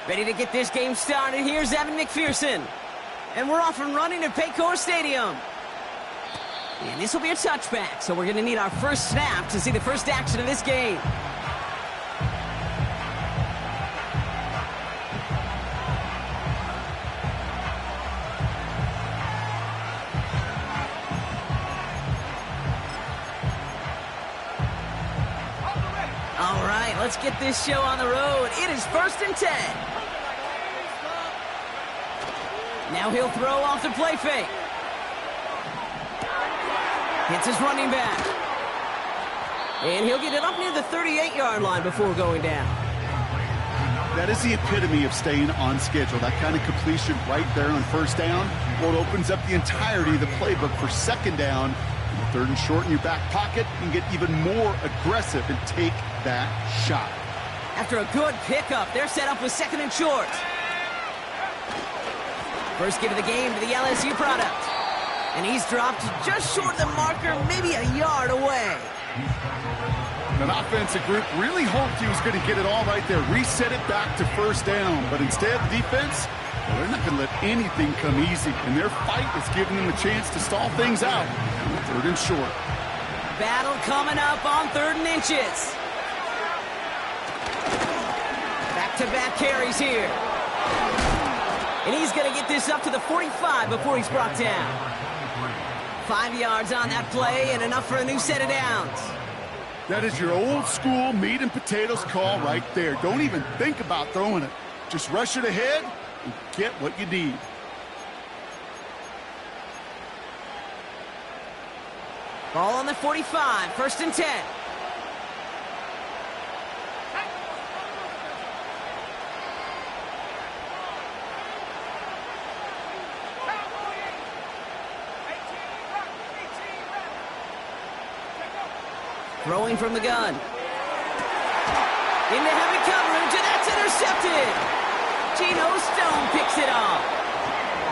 Ready to get this game started. Here's Evan McPherson. And we're off and running at Paycor Stadium. And this will be a touchback, so we're going to need our first snap to see the first action of this game. All right, let's get this show on the road. It is 1st and 10. Now he'll throw off the play fake. Hits his running back. And he'll get it up near the 38-yard line before going down. That is the epitome of staying on schedule. That kind of completion right there on first down. Well, it opens up the entirety of the playbook for second down. And 3rd and short in your back pocket, you can get even more aggressive and take that shot. After a good pickup, they're set up with 2nd and short. First give of the game to the LSU product. And he's dropped just short of the marker, maybe a yard away. An offensive group really hoped he was going to get it all right there, reset it back to first down. But instead, the defense, well, they're not going to let anything come easy. And their fight is giving them a chance to stall things out. 3rd and short. Battle coming up on 3rd and inches. Back-to-back carries here. And he's going to get this up to the 45 before he's brought down. 5 yards on that play and enough for a new set of downs. That is your old school meat and potatoes call right there. Don't even think about throwing it. Just rush it ahead and get what you need. Ball on the 45, 1st and 10. Throwing from the gun. Into heavy coverage, and that's intercepted. Geno Stone picks it off.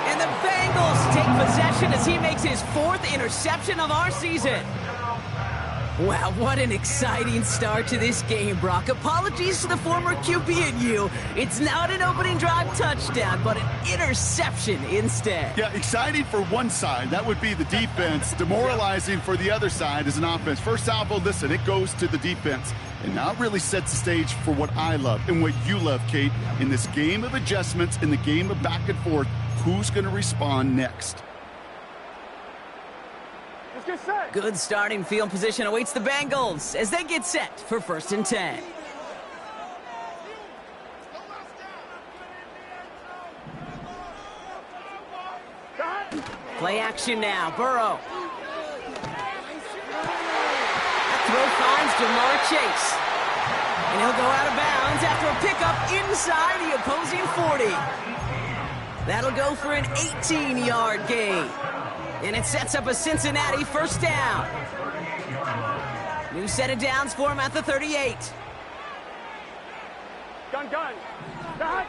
And the Bengals take possession as he makes his 4th interception of our season. Wow, what an exciting start to this game, Brock. Apologies to the former QB and you. It's not an opening drive touchdown, but an interception instead. Yeah, exciting for one side. That would be the defense. Demoralizing for the other side as an offense. First salvo, listen, it goes to the defense. And now it really sets the stage for what I love and what you love, Kate. In this game of adjustments, in the game of back and forth, who's going to respond next? Good starting field position awaits the Bengals as they get set for 1st and 10. Play action now, Burrow. That throw finds Jamar Chase. And he'll go out of bounds after a pickup inside the opposing 40. That'll go for an 18-yard gain. And it sets up a Cincinnati 1st down. New set of downs for him at the 38. Gun. Dot.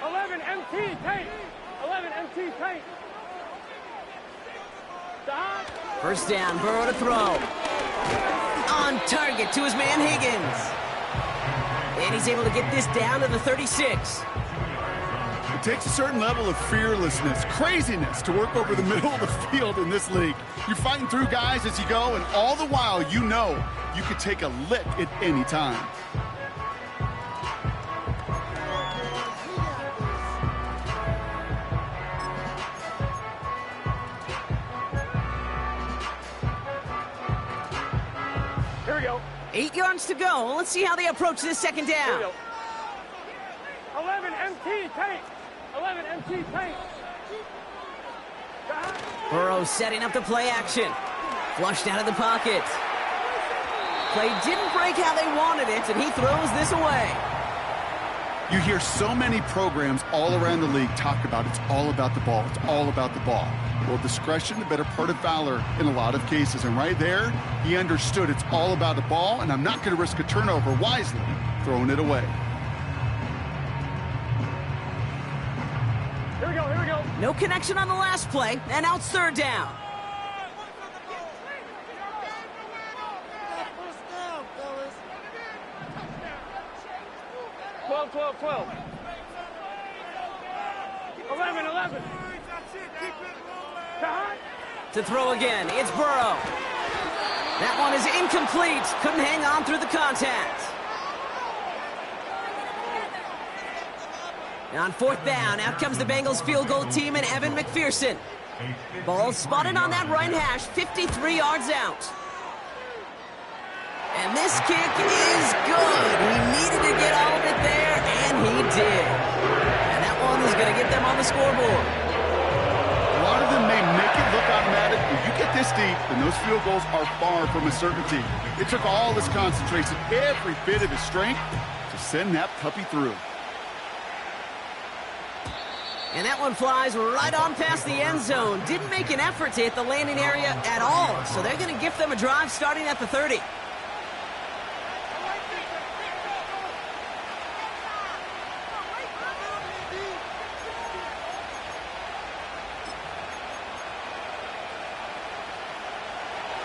11 MT tank. 11 MT tank. Dot. 1st down, Burrow to throw. On target to his man Higgins. And he's able to get this down to the 36. It takes a certain level of fearlessness, craziness to work over the middle of the field in this league. You're fighting through guys as you go, and all the while you know you could take a lick at any time. Here we go. 8 yards to go. Let's see how they approach this 2nd down. 11 MT tank. 11 MT tank. Burrow setting up the play action. Flushed out of the pocket. Play didn't break how they wanted it, and he throws this away. You hear so many programs all around the league talk about it's all about the ball. It's all about the ball. Well, discretion, the better part of valor in a lot of cases. And right there, he understood it's all about the ball, and I'm not going to risk a turnover wisely, throwing it away. Here we go. No connection on the last play, and now it's 3rd down. 12, 12, 12. 11, 11. To throw again, it's Burrow. That one is incomplete. Couldn't hang on through the contact. On fourth down, out comes the Bengals field goal team and Evan McPherson. Ball spotted on that right hash, 53 yards out. And this kick is good. He needed to get all of it there, and he did. And that one is going to get them on the scoreboard. A lot of them may make it look automatic, but you get this deep, and those field goals are far from a certainty. It took all his concentration, every bit of his strength, to send that puppy through. And that one flies right on past the end zone. Didn't make an effort to hit the landing area at all, so they're going to gift them a drive starting at the 30.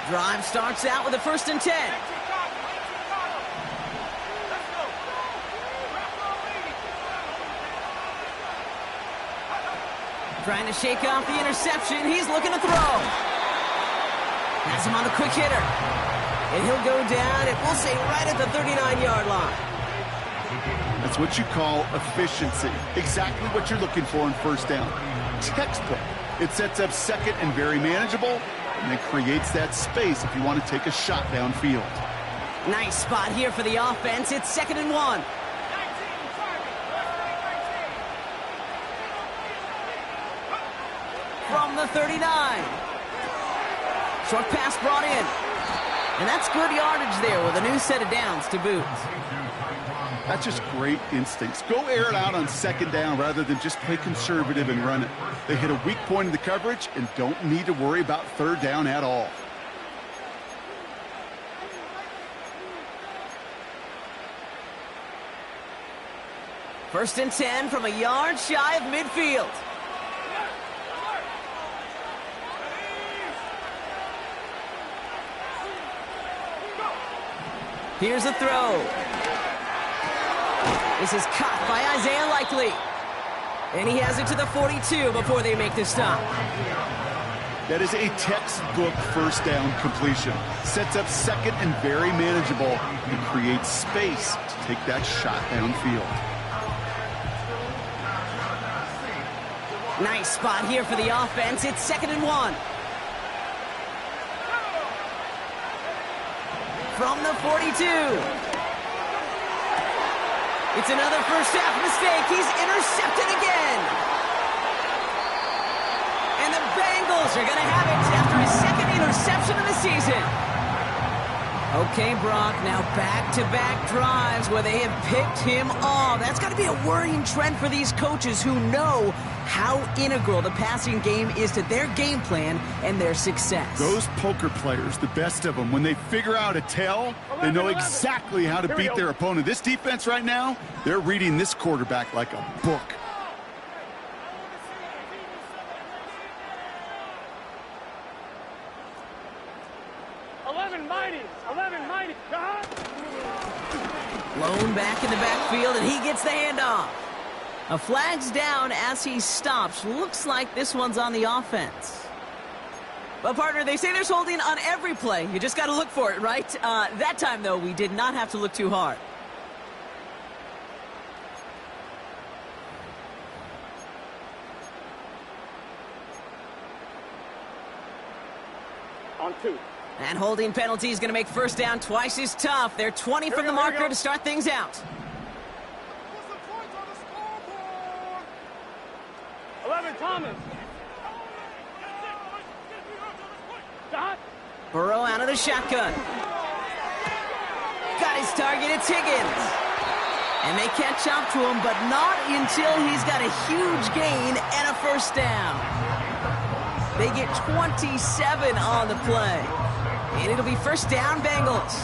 Drive starts out with a 1st and 10. Trying to shake off the interception. He's looking to throw. Has him on the quick hitter. And he'll go down, and we'll say right at the 39-yard line. That's what you call efficiency. Exactly what you're looking for in first down. Textbook. It sets up second and very manageable, and it creates that space if you want to take a shot downfield. Nice spot here for the offense. It's 2nd and 1. From the 39. Short pass brought in. And that's good yardage there with a new set of downs to boot. That's just great instincts. Go air it out on 2nd down rather than just play conservative and run it. They hit a weak point in the coverage and don't need to worry about 3rd down at all. First and 10 from a yard shy of midfield. Here's a throw. This is caught by Isaiah Likely. And he has it to the 42 before they make the stop. That is a textbook first down completion. Sets up second and very manageable and creates space to take that shot downfield. Nice spot here for the offense. It's 2nd and 1. From the 42. It's another first half mistake. He's intercepted again. And the Bengals are going to have it after his 2nd interception of the season. Okay, Brock, now back-to-back drives where they have picked him off. That's got to be a worrying trend for these coaches who know how integral the passing game is to their game plan and their success. Those poker players, the best of them, when they figure out a tell, they know exactly how to beat their opponent. This defense right now, they're reading this quarterback like a book. Blown back in the backfield, and he gets the handoff. A flag's down as he stops. Looks like this one's on the offense. But, partner, they say there's holding on every play. You just got to look for it, right? That time, though, we did not have to look too hard. On 2. And holding penalty is going to make first down twice as tough. They're 20 from the marker to start things out. 11, Thomas. Burrow out of the shotgun. Got his target, it's Higgins. And they catch up to him, but not until he's got a huge gain and a first down. They get 27 on the play. And it'll be first down, Bengals.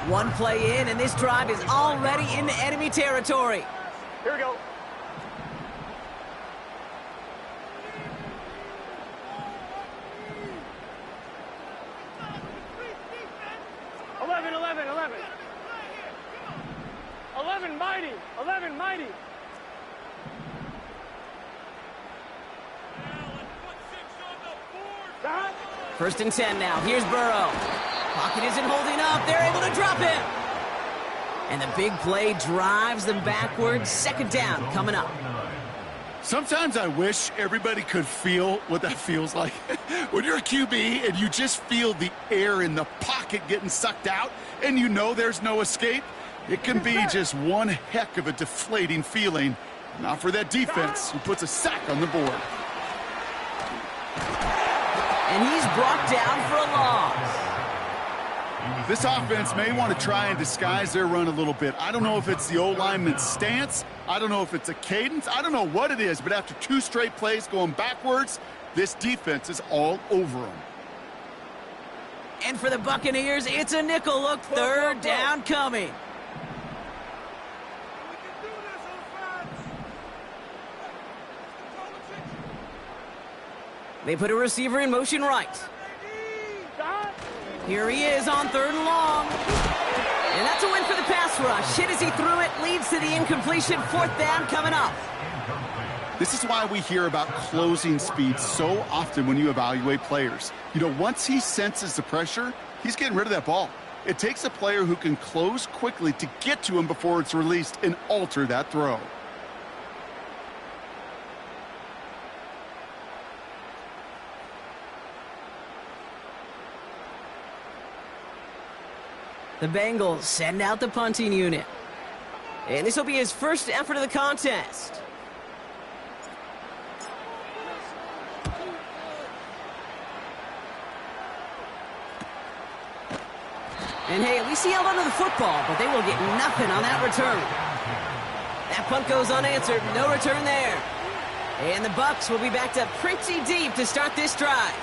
One play in, and this drive is already into enemy territory. Here we go. Mighty. First and 10 now. Here's Burrow. Pocket isn't holding up. They're able to drop him. And the big play drives them backwards. Second down coming up. Sometimes I wish everybody could feel what that feels like. When you're a QB and you just feel the air in the pocket getting sucked out and you know there's no escape, it can be just one heck of a deflating feeling. Not for that defense who puts a sack on the board. And he's brought down for a loss. This offense may want to try and disguise their run a little bit. I don't know if it's the O-lineman's stance. I don't know if it's a cadence. I don't know what it is, but after 2 straight plays going backwards, this defense is all over them. And for the Buccaneers, it's a nickel look. Third down coming. They put a receiver in motion right. Here he is on 3rd and long. And that's a win for the pass rush. Hit as he threw it, leads to the incompletion. 4th down coming up. This is why we hear about closing speed so often when you evaluate players. You know, once he senses the pressure, he's getting rid of that ball. It takes a player who can close quickly to get to him before it's released and alter that throw. The Bengals send out the punting unit. And this will be his first effort of the contest. And hey, at least he held onto the football, but they will get nothing on that return. That punt goes unanswered. No return there. And the Bucs will be backed up pretty deep to start this drive.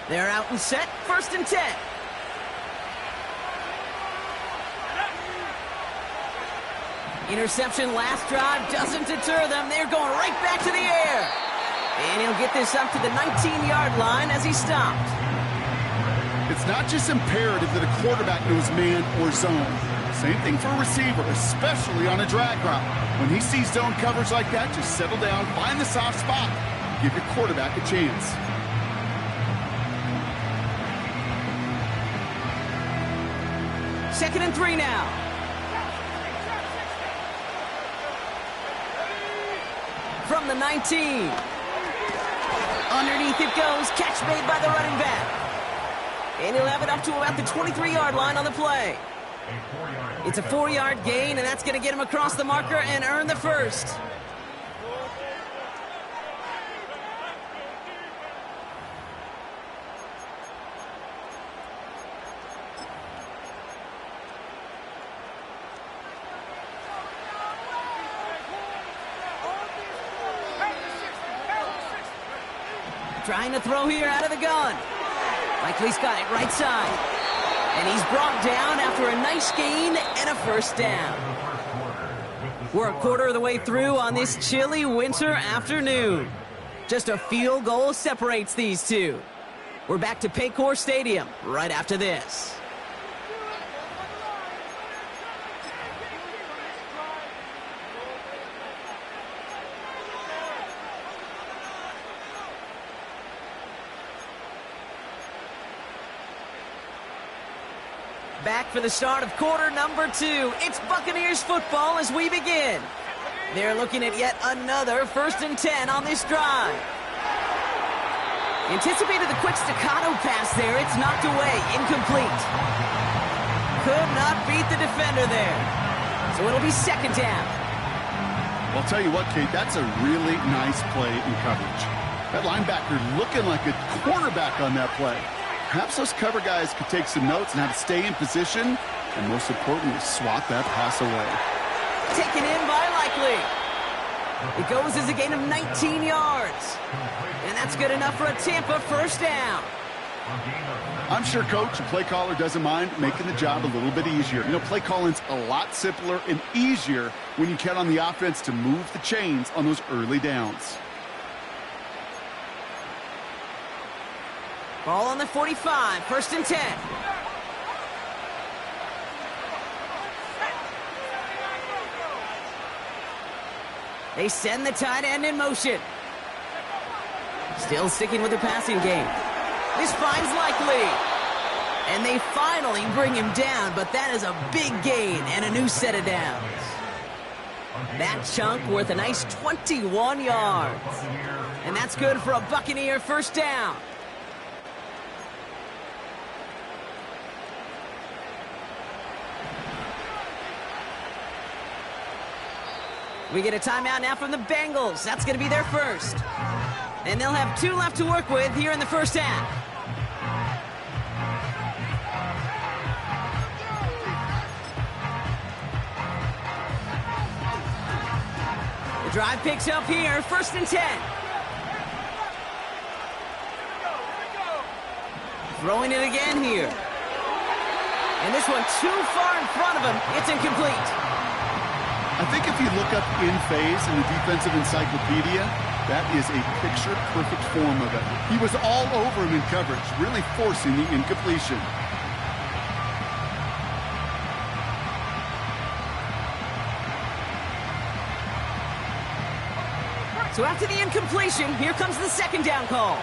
They're out and set. 1st and 10. Interception last drive doesn't deter them. They're going right back to the air. And he'll get this up to the 19-yard line as he stopped. It's not just imperative that a quarterback knows man or zone. Same thing for a receiver, especially on a drag route. When he sees zone coverage like that, just settle down, find the soft spot, give your quarterback a chance. Second and 3 now. From the 19. Underneath it goes. Catch made by the running back. And he'll have it up to about the 23-yard line on the play. It's a 4-yard gain, and that's going to get him across the marker and earn the first. Trying to throw here out of the gun. Likely's got it right side. And he's brought down after a nice gain and a first down. We're a quarter of the way through on this chilly winter afternoon. Just a field goal separates these two. We're back to Paycor Stadium right after this. Back for the start of quarter number 2. It's Buccaneers football as we begin. They're looking at yet another 1st and 10 on this drive. Anticipated the quick staccato pass there. It's knocked away. Incomplete. Could not beat the defender there. So it'll be 2nd down. Well, I'll tell you what, Kate, that's a really nice play in coverage. That linebacker looking like a quarterback on that play. Perhaps those cover guys could take some notes and how to stay in position, and most importantly, swat that pass away. Taken in by Likely. It goes as a gain of 19 yards. And that's good enough for a Tampa first down. I'm sure coach and play caller doesn't mind making the job a little bit easier. You know, play calling's a lot simpler and easier when you count on the offense to move the chains on those early downs. Ball on the 45, 1st and 10. They send the tight end in motion. Still sticking with the passing game. This finds Likely. And they finally bring him down, but that is a big gain and a new set of downs. That chunk worth a nice 21 yards. And that's good for a Buccaneer 1st down. We get a timeout now from the Bengals. That's going to be their first. And they'll have 2 left to work with here in the 1st half. The drive picks up here, 1st and 10. Throwing it again here. And this one too far in front of him. It's incomplete. I think if you look up in phase in the defensive encyclopedia, that is a picture-perfect form of it. He was all over him in coverage, really forcing the incompletion. So after the incompletion, here comes the 2nd down call.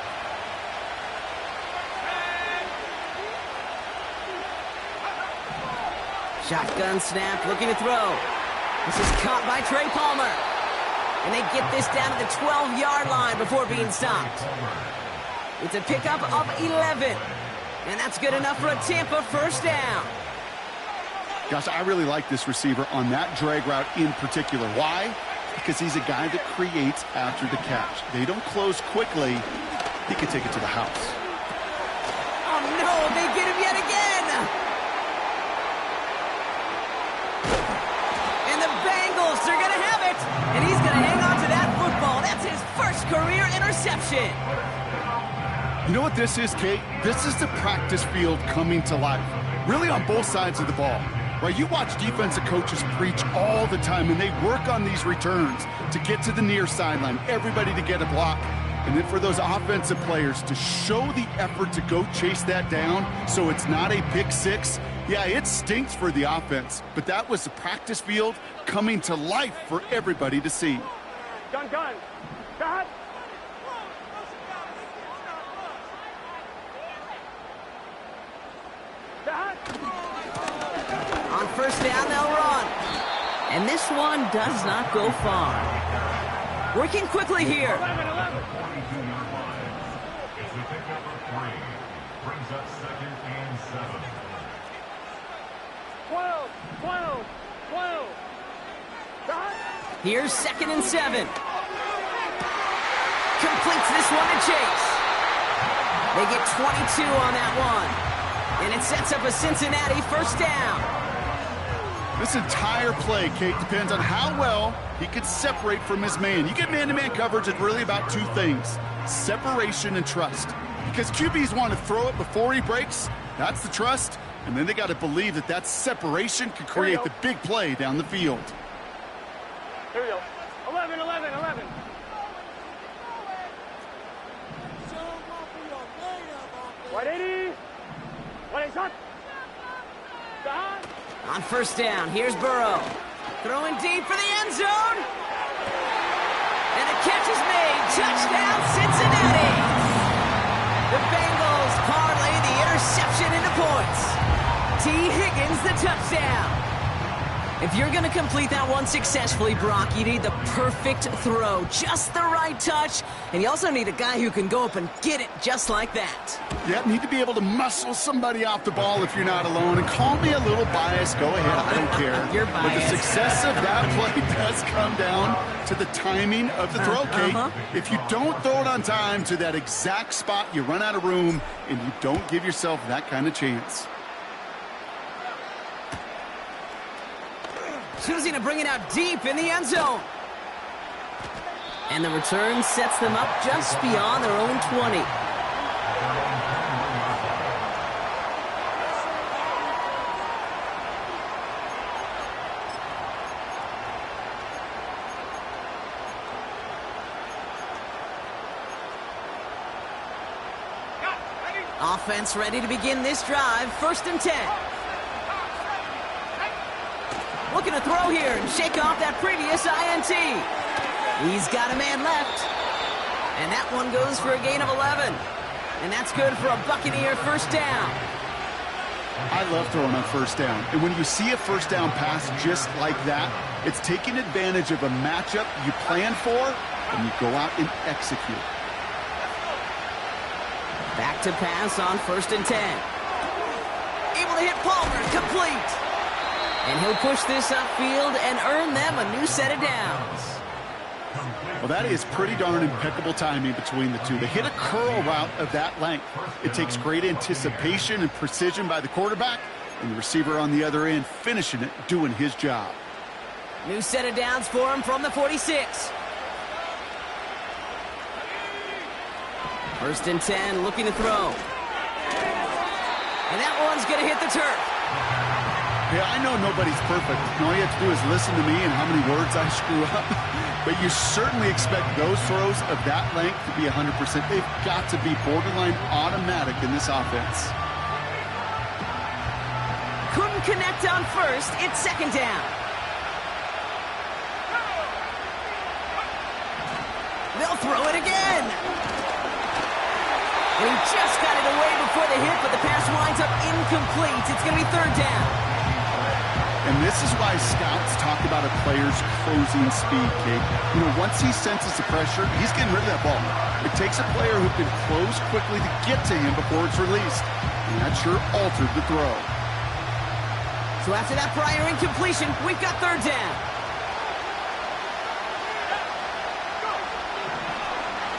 Shotgun snap, looking to throw. This is caught by Trey Palmer. And they get this down to the 12-yard line before being stopped. It's a pickup of 11. And that's good enough for a Tampa 1st down. Gosh, I really like this receiver on that drag route in particular. Why? Because he's a guy that creates after the catch. They don't close quickly. He can take it to the house. Oh, no, they get him yet again. And the Bengals are going to have it. And he's going to hang on to that football. That's his 1st career interception. You know what this is, Kate? This is the practice field coming to life. Really on both sides of the ball. Right, you watch defensive coaches preach all the time, and they work on these returns to get to the near sideline, everybody to get a block. And then for those offensive players to show the effort to go chase that down so it's not a pick 6. Yeah, it stinks for the offense, but that was the practice field coming to life for everybody to see. Gun. Cut. On 1st down, they'll run. And this one does not go far. Working quickly here. 11. Brings up 2nd and 7. 12. Cut. Here's 2nd and 7. Completes this one to Chase. They get 22 on that one. And it sets up a Cincinnati 1st down. This entire play, Kate, depends on how well he can separate from his man. You get man-to-man coverage, it's really about 2 things, separation and trust. Because QBs want to throw it before he breaks, that's the trust, and then they got to believe that that separation can create the big play down the field. Here we go. 11. 180. 180 shot. Cut. On 1st down, here's Burrow. Throwing deep for the end zone. And the catch is made. Touchdown, Cincinnati. The Bengals parlay the interception into points. T. Higgins, the touchdown. If you're going to complete that one successfully, Brock, you need the perfect throw. Just the right touch. And you also need a guy who can go up and get it just like that. Yeah, need to be able to muscle somebody off the ball if you're not alone. And call me a little biased. Go ahead. I don't care. You're biased. But the success of that play does come down to the timing of the throw, Kate. If you don't throw it on time to that exact spot, you run out of room, and you don't give yourself that kind of chance. Choosing to bring it out deep in the end zone. And the return sets them up just beyond their own 20. Offense ready to begin this drive. 1st and 10. Looking to throw here and shake off that previous INT. He's got a man left. And that one goes for a gain of 11. And that's good for a Buccaneer 1st down. I love throwing on 1st down. And when you see a 1st down pass just like that, it's taking advantage of a matchup you plan for, and you go out and execute. Back to pass on 1st and 10. Able to hit Palmer, complete. And he'll push this upfield and earn them a new set of downs. Well, that is pretty darn impeccable timing between the two. They hit a curl route of that length. It takes great anticipation and precision by the quarterback, and the receiver on the other end finishing it, doing his job. New set of downs for him from the 46. 1st and 10, looking to throw. And that one's going to hit the turf. Yeah, I know nobody's perfect. And all you have to do is listen to me and how many words I screw up. But you certainly expect those throws of that length to be 100%. They've got to be borderline automatic in this offense. Couldn't connect on 1st. It's 2nd down. They'll throw it again. And he just got it away before the hit, but the pass winds up incomplete. It's going to be 3rd down. And this is why scouts talk about a player's closing speed, Kate. You know, once he senses the pressure, he's getting rid of that ball. It takes a player who can close quickly to get to him before it's released. And that sure altered the throw. So after that prior incompletion, we've got 3rd down.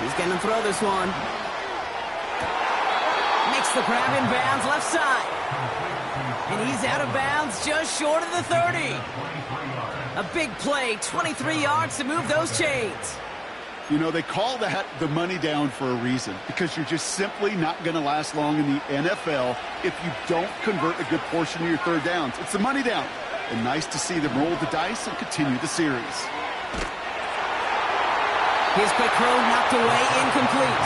He's going to throw this one. Makes the grab in bounds left side. And he's out of bounds just short of the 30. A big play, 23 yards to move those chains. You know, they call that the money down for a reason, because you're just simply not going to last long in the NFL if you don't convert a good portion of your 3rd downs. It's the money down. And nice to see them roll the dice and continue the series. His quick throw knocked away, incomplete.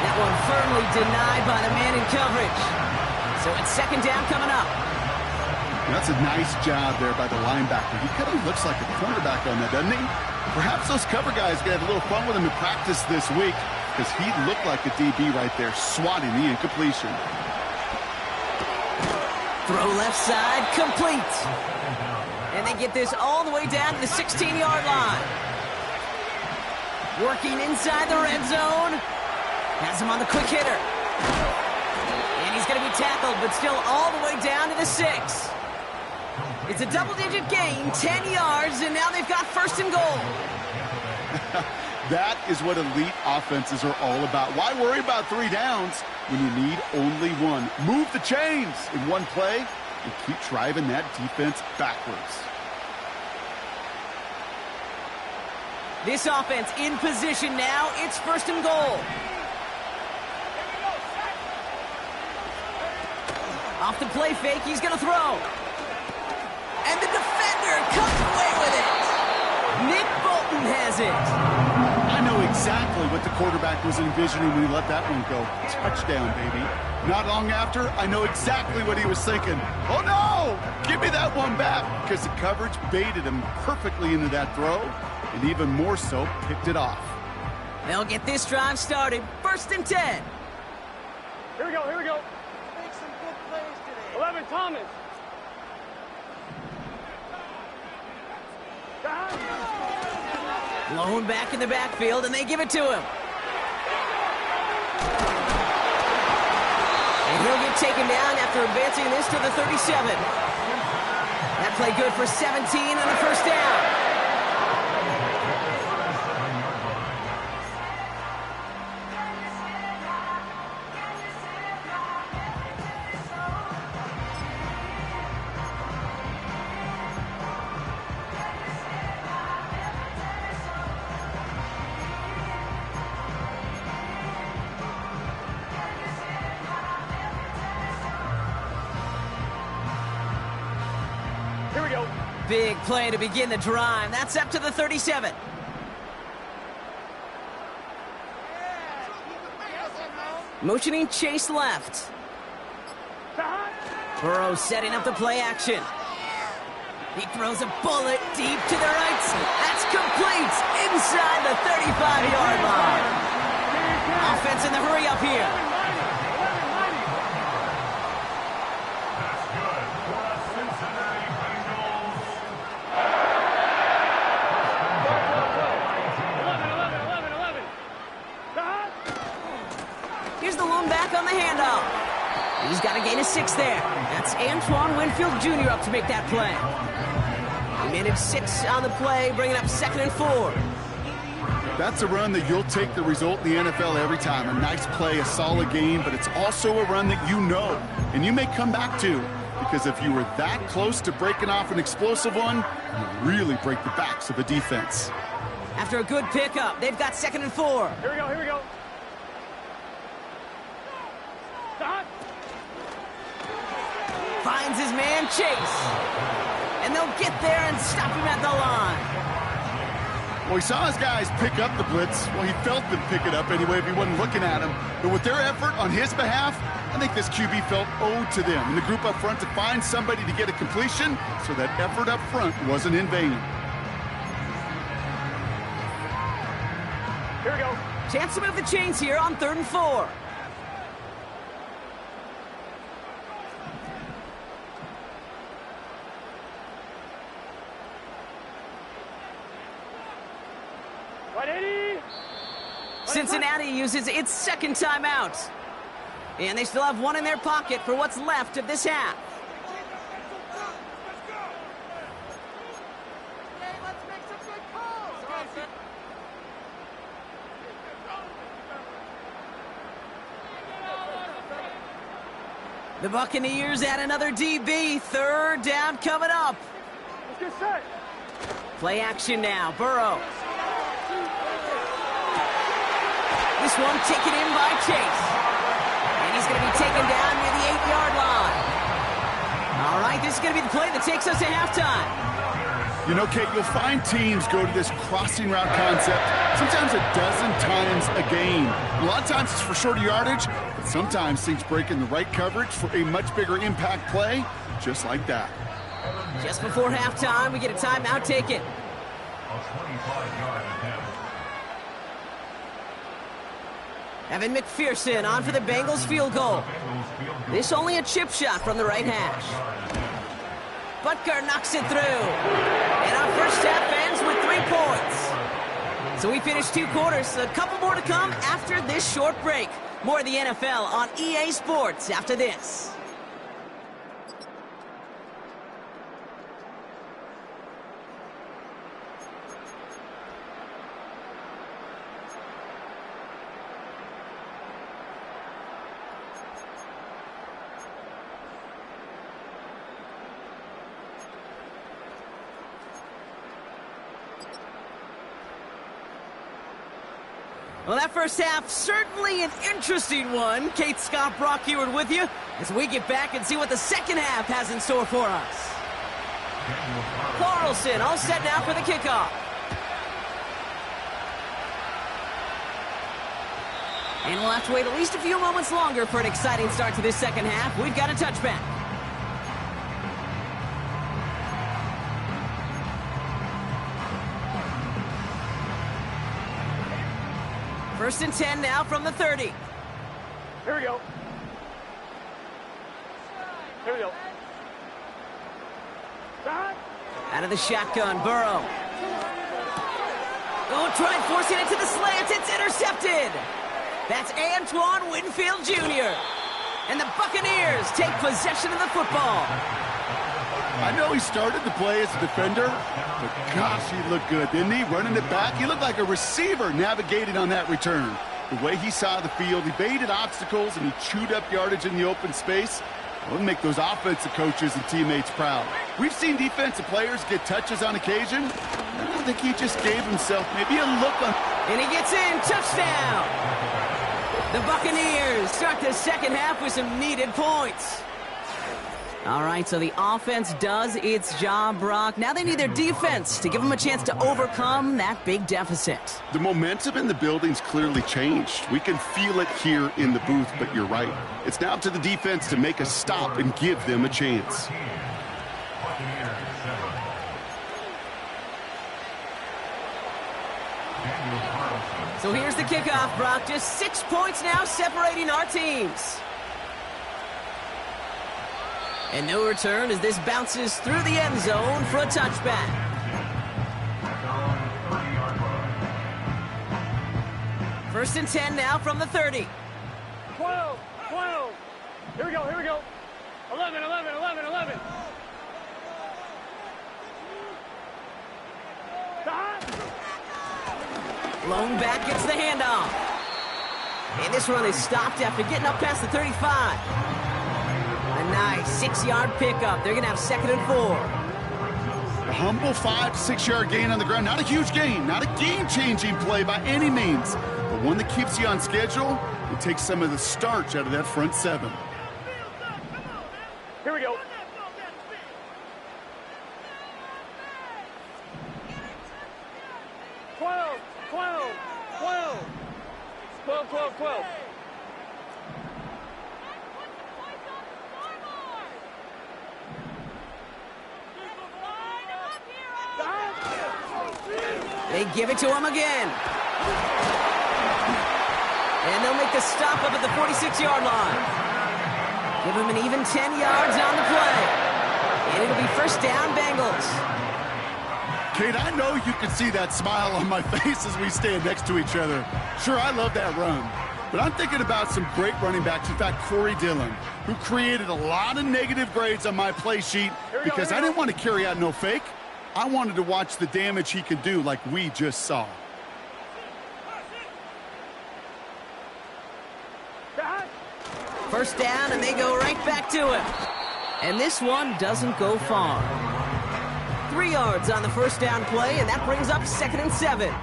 That one firmly denied by the man in coverage. So it's 2nd down coming up. That's a nice job there by the linebacker. He kind of looks like a cornerback on that, doesn't he? Perhaps those cover guys can have a little fun with him in practice this week, because he looked like a DB right there, swatting the incompletion. Throw left side, complete. And they get this all the way down to the 16-yard line. Working inside the red zone. Has him on the quick hitter. And he's going to be tackled, but still all the way down to the 6. It's a double-digit gain, 10 yards, and now they've got 1st and goal. That is what elite offenses are all about. Why worry about 3 downs when you need only 1? Move the chains in one play and keep driving that defense backwards. This offense in position now. It's 1st and goal. Off the play fake, he's going to throw. And the defender comes away with it. Nick Bolton has it. I know exactly what the quarterback was envisioning when he let that one go. Touchdown, baby. Not long after, I know exactly what he was thinking. Oh, no! Give me that one back! Because the coverage baited him perfectly into that throw, and even more so, picked it off. They'll get this drive started. 1st and 10. Here we go, here we go. Make some good plays today. 11, Thomas. Blown back in the backfield, and they give it to him. And he'll get taken down after advancing this to the 37. That play good for 17 and a 1st down. Here we go. Big play to begin the drive. That's up to the 37. Motioning Chase left. Burrow setting up the play action. He throws a bullet deep to the right. That's complete inside the 35-yard line. Offense in the hurry up here. That's good for the Cincinnati Bengals. 11. Here's the lone back on the handoff. He's got to gain a 6 there. That's Antoine Winfield Jr. up to make that play. He managed 6 on the play, bringing up 2nd and 4. That's a run that you'll take the result in the NFL every time. A nice play, a solid game, but it's also a run that you know, and you may come back to, because if you were that close to breaking off an explosive one, you really break the backs of a defense. After a good pickup, they've got 2nd and 4. Here we go, here we go. Stop. Finds his man Chase. And they'll get there and stop him at the line. Well, he saw his guys pick up the blitz. Well, he felt them pick it up anyway if he wasn't looking at him. But with their effort on his behalf, I think this QB felt owed to them and the group up front to find somebody to get a completion, so that effort up front wasn't in vain. Here we go. Chance to move the chains here on 3rd and 4. Cincinnati uses its 2nd timeout. And they still have 1 in their pocket for what's left of this half. Okay, let's make some good calls. The Buccaneers add another DB. 3rd down coming up. Let's get set. Play action now. Burrow. This one taken in by Chase. And he's going to be taken down near the 8-yard line. All right, this is going to be the play that takes us to halftime. You know, Kate, you'll find teams go to this crossing route concept sometimes a dozen times a game. A lot of times it's for shorter yardage, but sometimes things break in the right coverage for a much bigger impact play, just like that. Just before halftime, we get a timeout taken. A 25-yard attempt. Evan McPherson on for the Bengals field goal. This only a chip shot from the right hash. Butker knocks it through. And our first half ends with 3 points. So we finished 2 quarters. A couple more to come after this short break. More of the NFL on EA Sports after this. Well, that first half, certainly an interesting one. Kate, Scott, Brock Ewart with you as we get back and see what the second half has in store for us. Carlson all set now for the kickoff. And we'll have to wait at least a few moments longer for an exciting start to this second half. We've got a touchback. First and 10 now from the 30. Here we go. Here we go. Stop. Out of the shotgun, Burrow. Oh, try forcing it to the slant. It's intercepted. That's Antoine Winfield Jr. And the Buccaneers take possession of the football. I know he started the play as a defender, but gosh, he looked good, didn't he? Running it back, he looked like a receiver navigating on that return. The way he saw the field, he baited obstacles, and he chewed up yardage in the open space. It'll make those offensive coaches and teammates proud. We've seen defensive players get touches on occasion. I think he just gave himself maybe a look on. And he gets in, touchdown! The Buccaneers start the second half with some needed points. All right, so the offense does its job, Brock. Now they need their defense to give them a chance to overcome that big deficit. The momentum in the building's clearly changed. We can feel it here in the booth, but you're right. It's now up to the defense to make a stop and give them a chance. So here's the kickoff, Brock. Just 6 points now separating our teams. And no return as this bounces through the end zone for a touchback. First and 10 now from the 30. 12, 12. Here we go, here we go. 11, 11, 11, 11. Lone back gets the handoff. And this run is stopped after getting up past the 35. A nice 6-yard pickup. They're going to have 2nd and 4. A humble 5 to 6 yard gain on the ground. Not a huge gain, not a game-changing play by any means, but one that keeps you on schedule and takes some of the starch out of that front 7. Here we go. Twelve, 12, 12. 12, 12, 12. They give it to him again. And they'll make the stop up at the 46-yard line. Give him an even 10 yards on the play. And it'll be first down, Bengals. Kate, I know you can see that smile on my face as we stand next to each other. Sure, I love that run. But I'm thinking about some great running backs. In fact, Corey Dillon, who created a lot of negative grades on my play sheet because I didn't want to carry out no fake. I wanted to watch the damage he could do like we just saw. First down, and they go right back to him. And this one doesn't go far. 3 yards on the first down play, and that brings up 2nd and 7.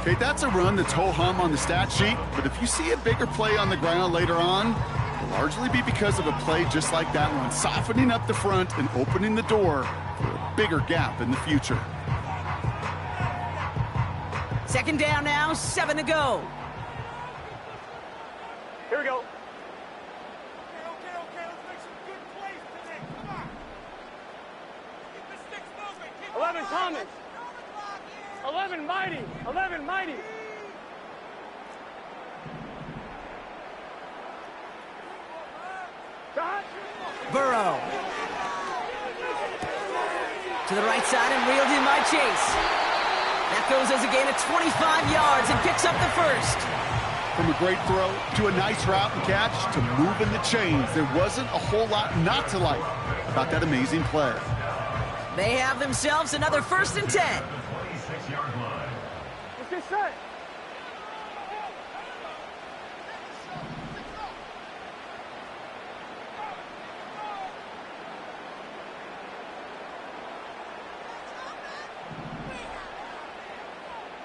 Okay, that's a run that's ho-hum on the stat sheet, but if you see a bigger play on the ground later on, it'll largely be because of a play just like that one, softening up the front and opening the door for a bigger gap in the future. 2nd down now, 7 to go. Here we go. Okay, let's make some good plays today. Come on. Keep the sticks moving. Keep 11 on. Thomas. Let's throw the clock here. 11 Mighty. 11 Mighty. Burrow. To the right side and reeled in by Chase. That goes as a gain of 25 yards and picks up the first. From a great throw to a nice route and catch to moving the chains, there wasn't a whole lot not to like about that amazing play. They have themselves another 1st and 10. 26-yard line. Let's get set.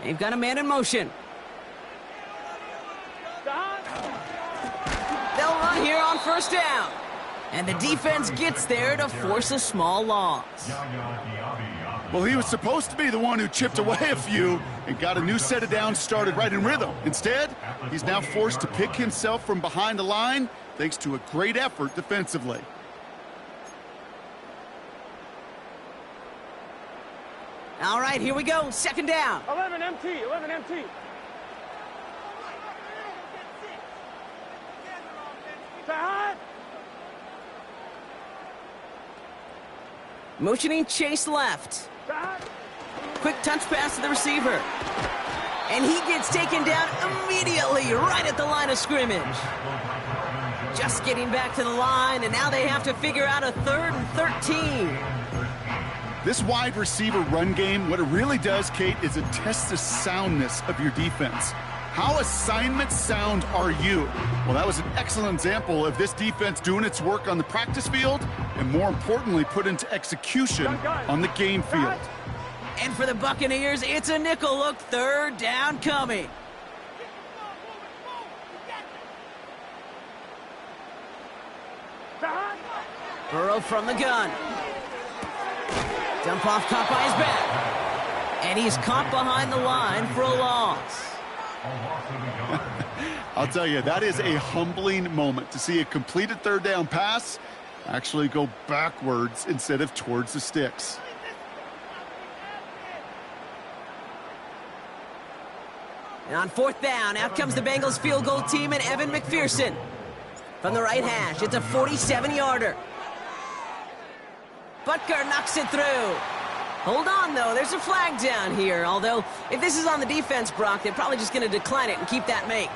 They've got a man in motion. They'll run here on first down. And the defense gets there to force a small loss. Well, he was supposed to be the one who chipped away a few and got a new set of downs started right in rhythm. Instead, he's now forced to pick himself from behind the line thanks to a great effort defensively. All right, here we go. 2nd down. 11 MT. 11 MT. Motioning Chase left. Quick touch pass to the receiver. And he gets taken down immediately right at the line of scrimmage. Just getting back to the line, and now they have to figure out a 3rd and 13. This wide receiver run game, what it really does, Kate, is it tests the soundness of your defense. How assignment sound are you? Well, that was an excellent example of this defense doing its work on the practice field and, more importantly, put into execution on the game field. And for the Buccaneers, it's a nickel look. 3rd down coming. Burrow from the gun. Dump off caught by his back. And he's caught behind the line for a loss. I'll tell you, that is a humbling moment to see a completed third down pass actually go backwards instead of towards the sticks. And on fourth down, out comes the Bengals field goal team and Evan McPherson. From the right hash, it's a 47-yarder. Butker knocks it through. Hold on, though. There's a flag down here. Although, if this is on the defense, Brock, they're probably just going to decline it and keep that make.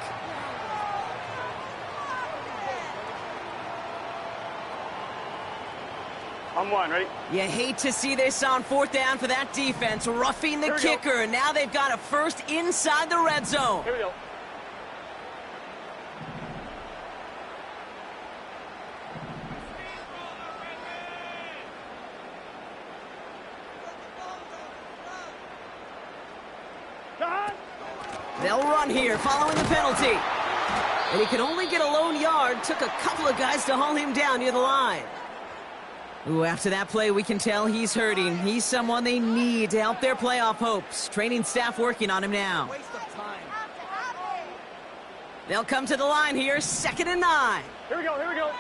On one, ready? You hate to see this on fourth down for that defense, roughing the kicker. And now they've got a first inside the red zone. Here we go. They'll run here following the penalty. And he could only get a lone yard. Took a couple of guys to haul him down near the line. Ooh, after that play, we can tell he's hurting. He's someone they need to help their playoff hopes. Training staff working on him now. They'll come to the line here, 2nd and 9. Here we go, here we go.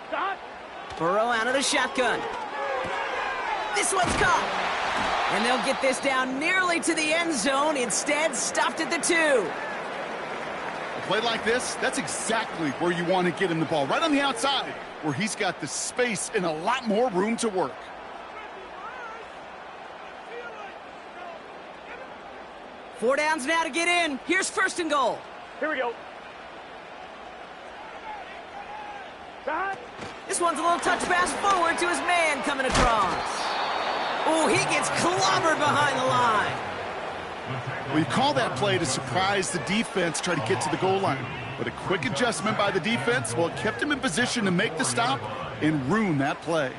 Stop. Burrow out of the shotgun. This one's caught. And they'll get this down nearly to the end zone. Instead, stopped at the 2. A play like this, that's exactly where you want to get him the ball. Right on the outside, where he's got the space and a lot more room to work. Four downs now to get in. Here's 1st and goal. Here we go. Stop. This one's a little touch pass forward to his man coming across. Oh, he gets clobbered behind the line. Well, you call that play to surprise the defense, try to get to the goal line. But a quick adjustment by the defense, well, it kept him in position to make the stop and ruin that play.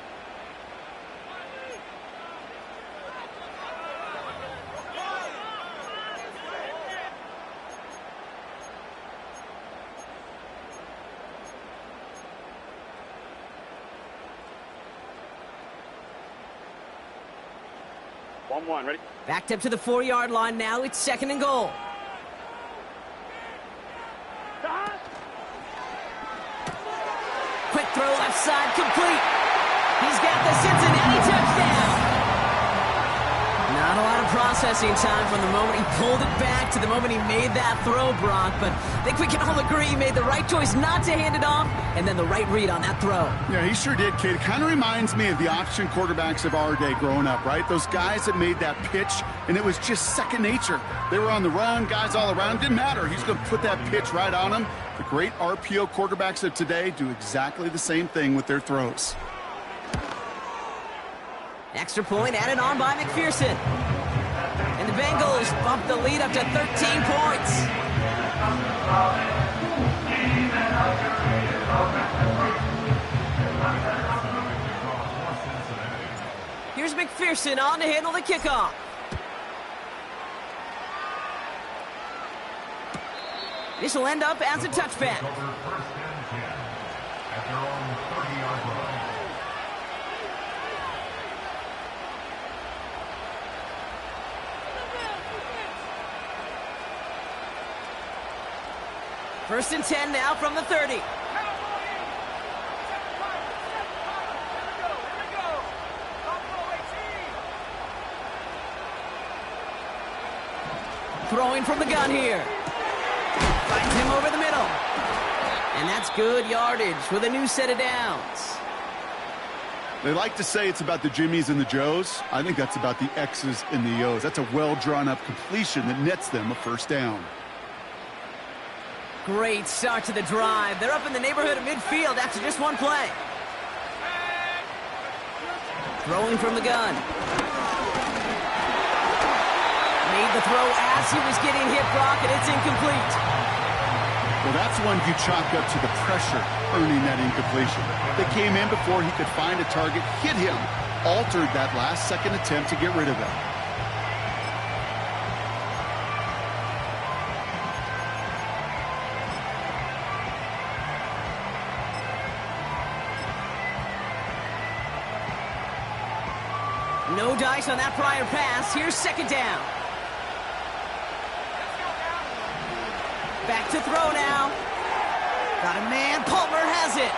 One, ready? Backed up to the 4-yard line now. It's 2nd and goal. Stop. Quick throw left side complete. He's got the Cincinnati touchdown. Not a lot of processing time from the moment he pulled it back to the moment he made that throw, Brock. But I think we can all agree he made the right choice not to hand it off and then the right read on that throw. Yeah, he sure did, kid. It kind of reminds me of the option quarterbacks of our day growing up, right? Those guys that made that pitch, and it was just second nature. They were on the run, guys all around. Didn't matter. He's going to put that pitch right on them. The great RPO quarterbacks of today do exactly the same thing with their throws. Extra point added on by McPherson. And the Bengals bump the lead up to 13 points. Here's McPherson on to handle the kickoff. This will end up as a touchback. First and 10 now from the 30. Throwing from the gun here. Finds him over the middle. And that's good yardage with a new set of downs. They like to say it's about the Jimmies and the Joes. I think that's about the X's and the O's. That's a well-drawn-up completion that nets them a first down. Great start to the drive. They're up in the neighborhood of midfield after just one play. Throwing from the gun. Made the throw as he was getting hit, Brock, and it's incomplete. Well, that's one you chalk up to the pressure earning that incompletion. They came in before he could find a target, hit him, altered that last-second attempt to get rid of it. No dice on that prior pass. Here's second down. Back to throw now. Got a man. Palmer has it.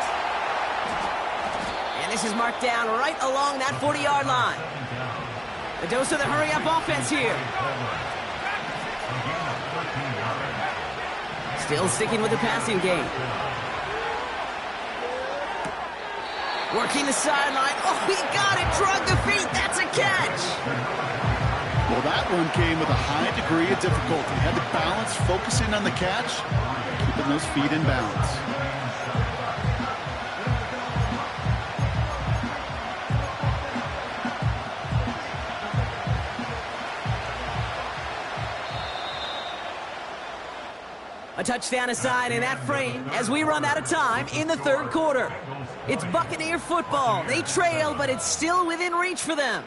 And this is marked down right along that 40-yard line. A dose of the hurry-up offense here. Still sticking with the passing game. Working the sideline. Oh, he got it. Drug the feet. That's a catch. Well, that one came with a high degree of difficulty. Had to balance, focusing on the catch, keeping those feet in bounds. A touchdown aside in that frame as we run out of time in the third quarter. It's Buccaneer football. They trail, but it's still within reach for them.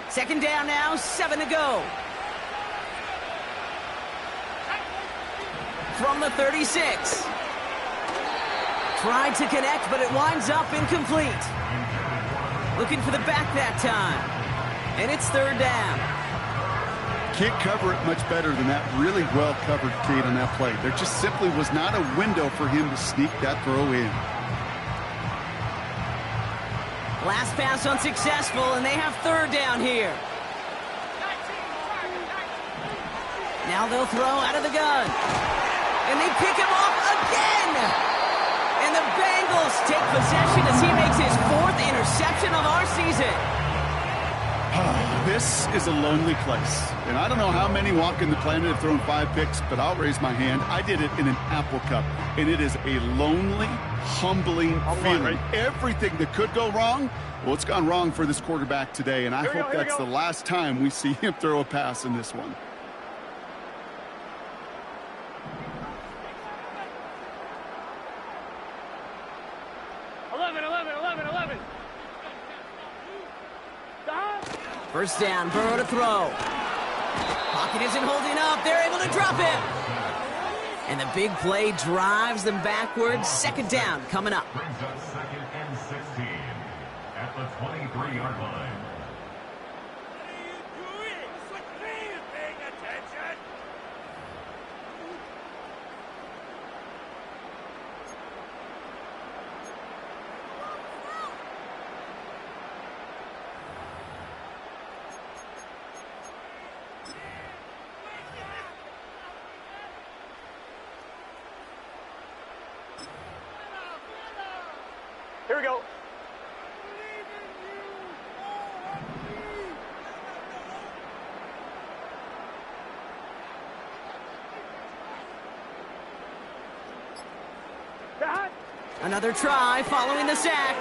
Second down now, 7 to go. From the 36. Tried to connect, but it winds up incomplete. Looking for the back that time. And it's third down. Can't cover it much better than that. Really well covered, Kate, on that play. There just simply was not a window for him to sneak that throw in. Last pass unsuccessful, and they have third down here. Now they'll throw out of the gun. And they pick him off again. And the Bengals take possession as he makes his 4th interception of our season. This is a lonely place. And I don't know how many walking the planet have thrown 5 picks, but I'll raise my hand. I did it in an Apple Cup. And it is a lonely, humbling feeling. Everything that could go wrong, well, it's gone wrong for this quarterback today. And I hope that's the last time we see him throw a pass in this one. First down, Burrow to throw. Pocket isn't holding up. They're able to drop it. And the big play drives them backwards. Second down coming up. Brings up second and 16 at the 23-yard line. What are you doing? It's like me is paying attention. Here we go. Another try following the sack.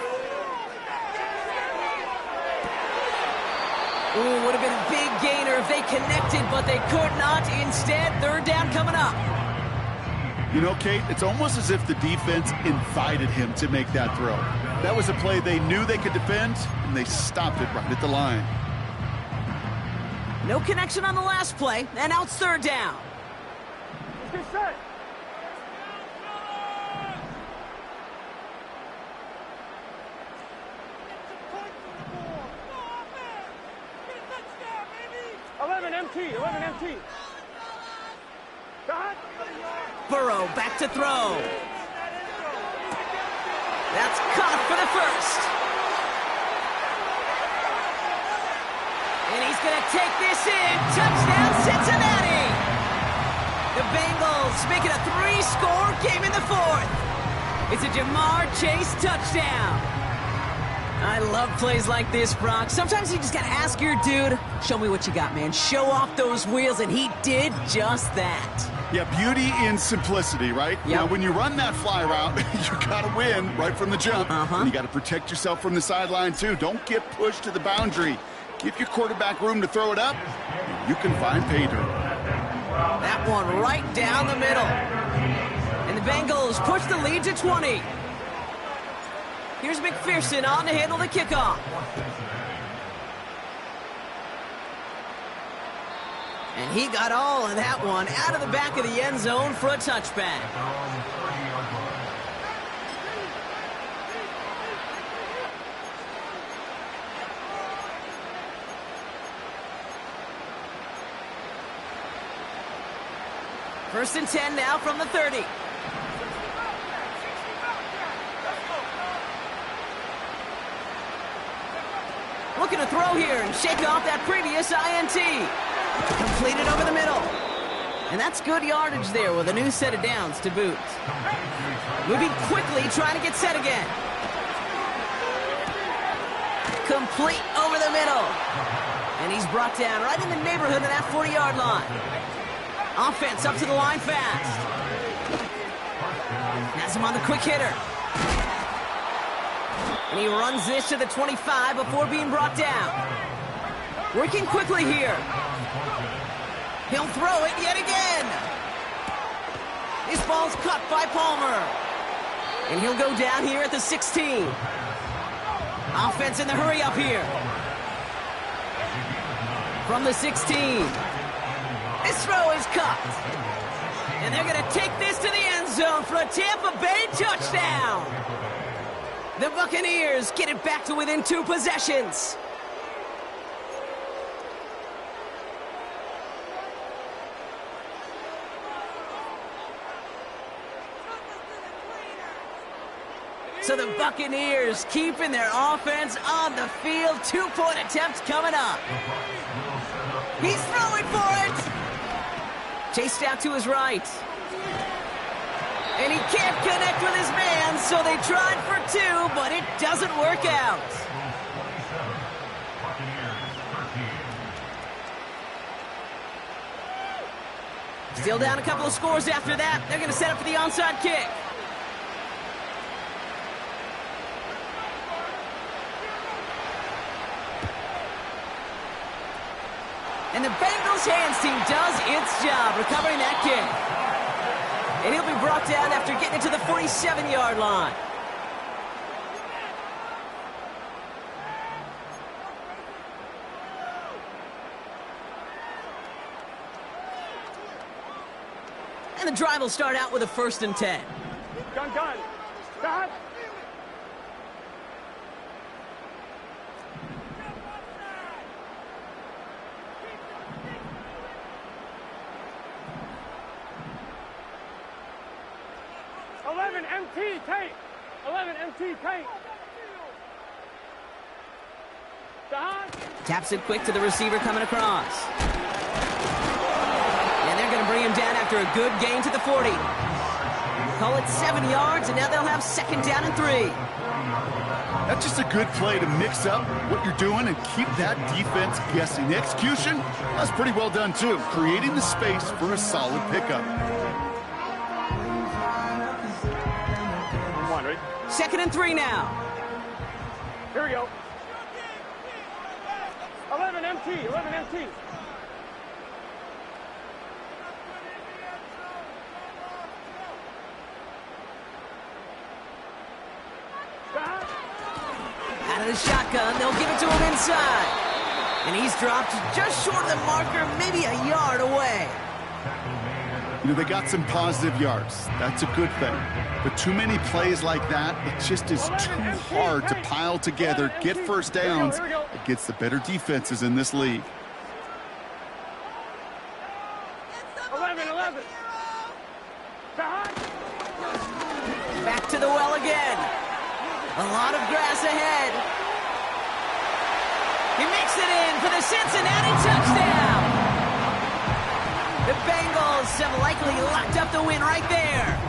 Ooh, would have been a big gainer if they connected, but they could not. Instead, third down coming up. You know, Kate, it's almost as if the defense invited him to make that throw. That was a play they knew they could defend, and they stopped it right at the line. No connection on the last play, and now it's third down. Get set. MT. Burrow back to throw. That's caught for the first. And he's going to take this in. Touchdown, Cincinnati. The Bengals make it a 3-score game in the 4th. It's a Jamar Chase touchdown. I love plays like this, Brock. Sometimes you just got to ask your dude, show me what you got, man. Show off those wheels, and he did just that. Yeah, beauty in simplicity, right? Yep. Now, when you run that fly route, you got to win right from the jump. And you got to protect yourself from the sideline, too. Don't get pushed to the boundary. Give your quarterback room to throw it up. You can find pay dirt. That one right down the middle. And the Bengals push the lead to 20. Here's McPherson on to handle the kickoff. And he got all of that one out of the back of the end zone for a touchback. First and 10 now from the 30. Looking to throw here and shake off that previous INT. Completed over the middle. And that's good yardage there with a new set of downs to boot. Moving quickly, trying to get set again. Complete over the middle. And he's brought down right in the neighborhood of that 40-yard line. Offense up to the line fast. Has him on the quick hitter. And he runs this to the 25 before being brought down. Working quickly here. He'll throw it yet again. This ball's caught by Palmer. And he'll go down here at the 16. Offense in the hurry up here. From the 16. This throw is caught. And they're going to take this to the end zone for a Tampa Bay touchdown. The Buccaneers get it back to within 2 possessions. So the Buccaneers keeping their offense on the field. 2-point attempts coming up. He's throwing for it. Chased out to his right. And he can't connect with his man, so they tried for 2, but it doesn't work out. Still down a couple of scores after that. They're going to set up for the onside kick. And the Bengals hands team does its job recovering that kick. And he'll be brought down after getting it to the 47-yard line. And the drive will start out with a 1st and 10. Gun. Stop. MT tape. 11 MT tape. Taps it quick to the receiver coming across. And they're going to bring him down after a good gain to the 40. Call it 7 yards, and now they'll have 2nd down and 3. That's just a good play to mix up what you're doing and keep that defense guessing. The execution, that's pretty well done too, creating the space for a solid pickup. 2nd and 3 now. Here we go. 11 MT. Out of the shotgun, they'll give it to him inside. And he's dropped just short of the marker, maybe a yard away. You know, they got some positive yards. That's a good thing. But too many plays like that, it just is too hard to pile together, get first downs against the better defenses in this league. 11. Back to the well again. A lot of grass ahead. He makes it in for the Cincinnati touchdown. The Bengals have likely locked up the win right there.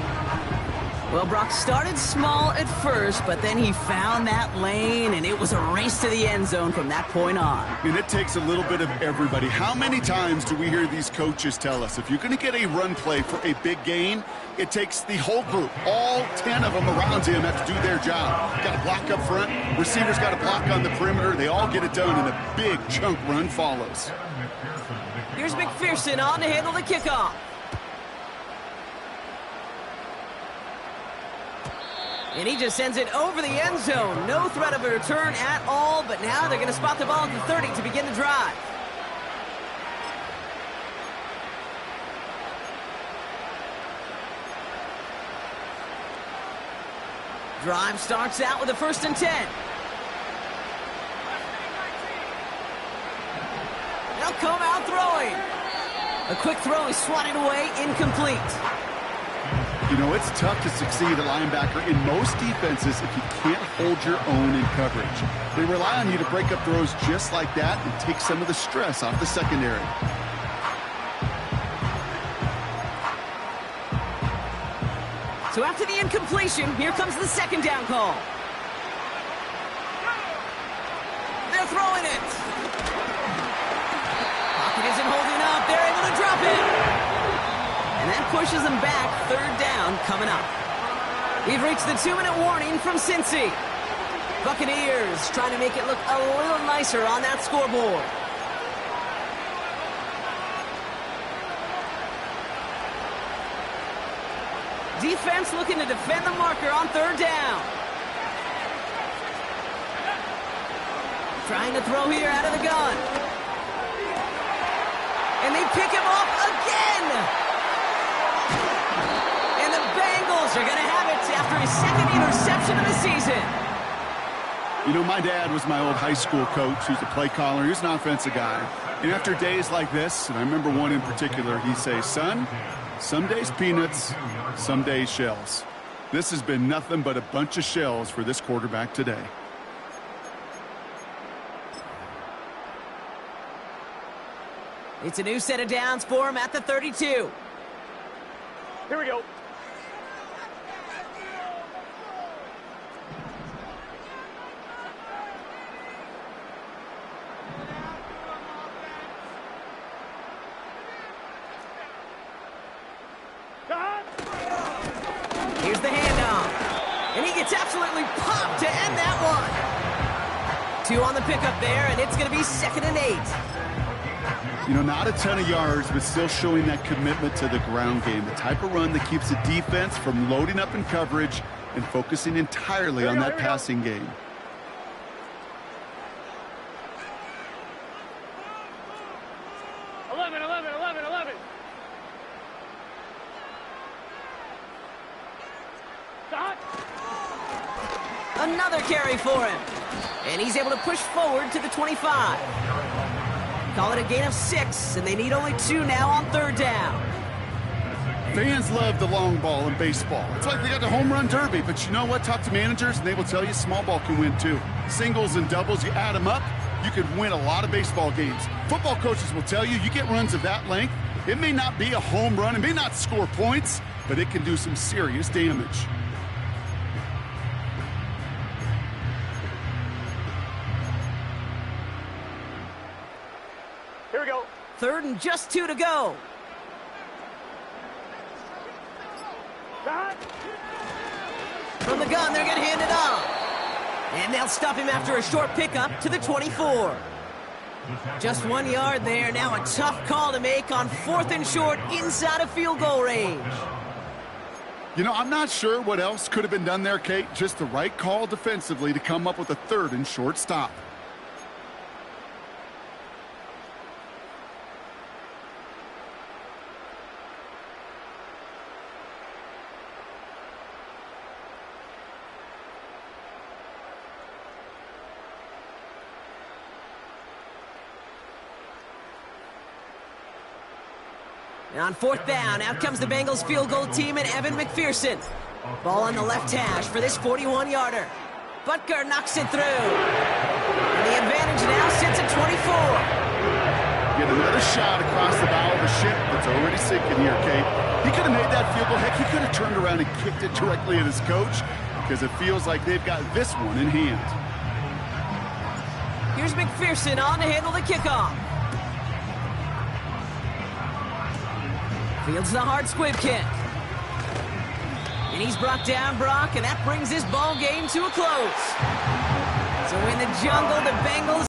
Well, Brock started small at first, but then he found that lane, and it was a race to the end zone from that point on. And it takes a little bit of everybody. How many times do we hear these coaches tell us, if you're going to get a run play for a big gain, it takes the whole group, all 10 of them around him have to do their job. Got to block up front, receivers got to block on the perimeter. They all get it done, and a big chunk run follows. Here's McPherson on to handle the kickoff. And he just sends it over the end zone. No threat of a return at all, but now they're going to spot the ball at the 30 to begin the drive. Drive starts out with a 1st and 10. They'll come out throwing. A quick throw is swatted away, incomplete. You know, it's tough to succeed at linebacker in most defenses if you can't hold your own in coverage. They rely on you to break up throws just like that and take some of the stress off the secondary. So after the incompletion, here comes the 2nd down call. They're throwing it. Pocket isn't holding up. They're able to drop it. And that pushes them back. 3rd down coming up. We've reached the 2-minute warning from Cincy. Buccaneers trying to make it look a little nicer on that scoreboard. Defense looking to defend the marker on 3rd down. Trying to throw here out of the gun. And they pick him off again. And the Bengals are going to have it after his 2nd interception of the season. You know, my dad was my old high school coach. He was a play caller. He was an offensive guy. And after days like this, and I remember one in particular, he'd say, son, some days peanuts, some days shells. This has been nothing but a bunch of shells for this quarterback today. It's a new set of downs for him at the 32. Here we go. Here's the handoff. And he gets absolutely popped to end that one. 2 on the pickup there, and it's going to be 2nd and 8. You know, not a ton of yards, but still showing that commitment to the ground game. The type of run that keeps the defense from loading up in coverage and focusing entirely on that passing game. Another carry for him. And he's able to push forward to the 25. Call it a gain of 6, and they need only 2 now on 3rd down. Fans love the long ball in baseball. It's like they got the home run derby, but you know what? Talk to managers, and they will tell you small ball can win too. Singles and doubles, you add them up, you could win a lot of baseball games. Football coaches will tell you, you get runs of that length, it may not be a home run, it may not score points, but it can do some serious damage. Here we go. 3rd and just 2 to go. From the gun, they're going to hand it off. And they'll stop him after a short pickup to the 24. Just 1 yard there. Now a tough call to make on 4th and short inside of field goal range. You know, I'm not sure what else could have been done there, Kate. Just the right call defensively to come up with a 3rd and short stop. And on 4th down, out comes the Bengals field goal team and Evan McPherson. Ball on the left hash for this 41-yarder. Butker knocks it through. And the advantage now sits at 24. Get another shot across the bow of a ship that's already sinking here, Kate. He could have made that field goal. Heck, he could have turned around and kicked it directly at his coach because it feels like they've got this one in hand. Here's McPherson on to handle the kickoff. Fields the hard squib kick. And he's brought down, Brock, and that brings this ball game to a close. So in the jungle, the Bengals